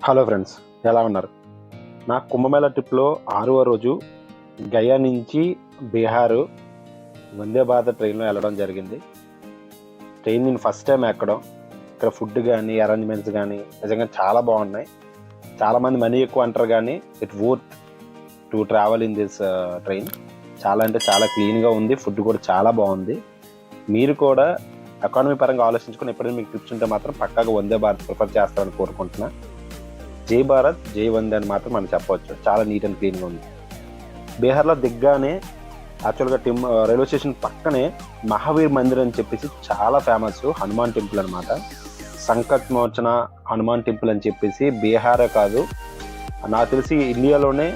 Hello friends, ఎలా ఉన్నారు? నా కుంభమేళా ట్రిప్లో 6వ రోజు గయా నుంచి బీహారు వందే భారత్ ట్రైన్లో వెళ్ళడం జరిగింది. ట్రైన్ నేను ఫస్ట్ టైం ఎక్కడం. ఇక్కడ ఫుడ్ కానీ అరేంజ్మెంట్స్ కానీ నిజంగా చాలా బాగున్నాయి. చాలామంది మనీ ఎక్కువ అంటారు కానీ it worth to travel in this train. చాలా అంటే చాలా క్లీన్గా ఉంది. ఫుడ్ కూడా చాలా బాగుంది. మీరు కూడా ఎకానమీ పరంగా ఆలోచించుకుని ఎప్పుడైనా మీకు ట్రిప్స్ ఉంటే మాత్రం పక్కాగా వందే భారత్ ప్రిఫర్ చేస్తారని కోరుకుంటున్నా. జై భారత్, జై వందే అని మాత్రం మనం చెప్పవచ్చు. చాలా నీట్ అండ్ క్లీన్గా ఉంది. బీహార్లో దిగ్గానే యాక్చువల్గా రైల్వే స్టేషన్ పక్కనే మహావీర్ మందిర్ అని చెప్పేసి చాలా ఫేమస్ హనుమాన్ టెంపుల్ అనమాట. సంకట్ మోచన హనుమాన్ టెంపుల్ అని చెప్పేసి బీహారే కాదు, నాకు తెలిసి ఇండియాలోనే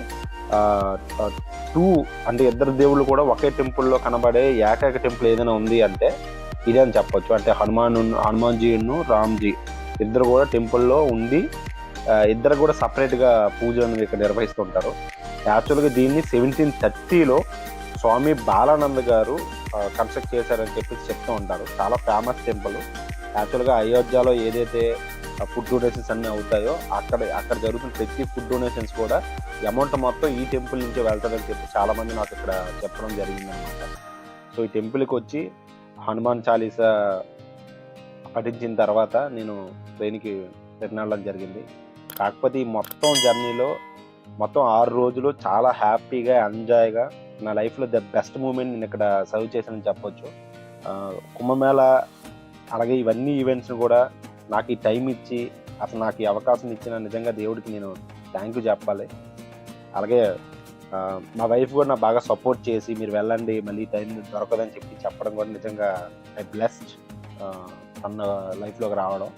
2 అంటే ఇద్దరు దేవుళ్ళు కూడా ఒకే టెంపుల్లో కనబడే ఏకైక టెంపుల్ ఏదైనా ఉంది అంటే ఇదే అని చెప్పొచ్చు. అంటే హనుమాన్జీను రామ్జీ ఇద్దరు కూడా టెంపుల్లో ఉండి ఇద్దరు కూడా సపరేట్గా పూజలను ఇక్కడ నిర్వహిస్తుంటారు. యాక్చువల్గా దీన్ని 1730లో స్వామి బాలానంద్ గారు కన్స్ట్రక్ట్ చేశారని చెప్పేసి చెప్తూ ఉంటారు. చాలా ఫేమస్ టెంపుల్. యాక్చువల్గా అయోధ్యలో ఏదైతే ఫుడ్ డొనేషన్స్ అన్నీ అవుతాయో అక్కడ జరుగుతున్న ప్రతి ఫుడ్ డొనేషన్స్ కూడా అమౌంట్ మొత్తం ఈ టెంపుల్ నుంచి వెళ్తారని చెప్పి చాలామంది నాకు ఇక్కడ చెప్పడం జరిగిందనమాట. సో ఈ టెంపుల్కి వచ్చి హనుమాన్ చాలీసా పఠించిన తర్వాత నేను ట్రైన్కి రిటర్న్ వెళ్ళడం జరిగింది. కాకపోతే ఈ మొత్తం జర్నీలో మొత్తం 6 రోజులు చాలా హ్యాపీగా ఎంజాయ్గా నా లైఫ్లో ద బెస్ట్ మూమెంట్ నేను ఇక్కడ సర్వ్ చేశానని చెప్పొచ్చు. కుంభమేళా అలాగే ఇవన్నీ ఈవెంట్స్ని కూడా నాకు ఈ టైం ఇచ్చి అసలు నాకు ఈ అవకాశం ఇచ్చిన నిజంగా దేవుడికి నేను థ్యాంక్ యూ చెప్పాలి. అలాగే మా వైఫ్ కూడా నాకు బాగా సపోర్ట్ చేసి మీరు వెళ్ళండి, మళ్ళీ టైం దొరకదని చెప్పడం కూడా నిజంగా ఐ బ్లెస్డ్ తన లైఫ్లోకి రావడం.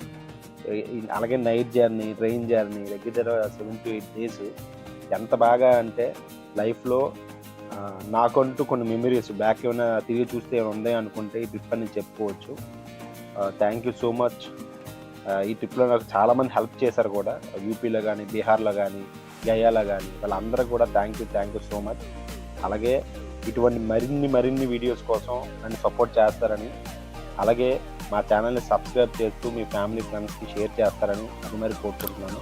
అలాగే నైట్ జర్నీ, ట్రైన్ జర్నీ దగ్గర 7 to 8 days ఎంత బాగా అంటే లైఫ్లో నాకంటూ కొన్ని మెమరీస్ బ్యాక్ ఏమైనా తిరిగి చూస్తే ఏమైనా ఉన్నాయి అనుకుంటే ఈ ట్రిప్ అని చెప్పుకోవచ్చు. Thank you so much. ఈ ట్రిప్లో నాకు చాలామంది హెల్ప్ చేశారు కూడా, యూపీలో కానీ బీహార్లో కానీ గయాలో కానీ వాళ్ళందరూ కూడా థ్యాంక్ యూ సో మచ్. అలాగే ఇటువంటి మరిన్ని వీడియోస్ కోసం నన్ను సపోర్ట్ చేస్తారని, అలాగే మా ఛానల్ని సబ్స్క్రైబ్ చేస్తూ మీ ఫ్యామిలీ ఫ్రెండ్స్కి షేర్ చేస్తారని అది కోరుకుంటున్నాను.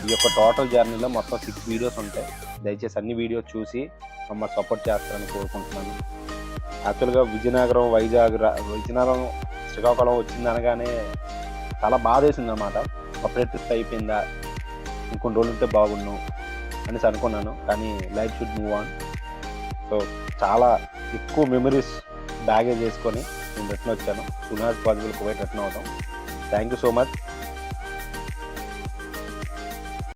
ఈ యొక్క టోటల్ జర్నీలో మొత్తం 6 వీడియోస్ ఉంటాయి. దయచేసి అన్ని వీడియోస్ చూసి మమ్మల్ని సపోర్ట్ చేస్తారని కోరుకుంటున్నాను. యాక్చువల్గా విజయనగరం శ్రీకాకుళం వచ్చింది అనగానే చాలా బాధ వేసింది అనమాట. అప్పుడే ట్రిప్ అయిపోయిందా, ఇంకొన్ని రోజులు ఉంటే బాగున్నాను అనేసి అనుకున్నాను. కానీ life should move on. So చాలా ఎక్కువ మెమరీస్ బ్యాగేజ్ చేసుకొని నేను రిటర్న్ వచ్చాను. Soon as possible Kuwait return అవుతాం. Thank you so much.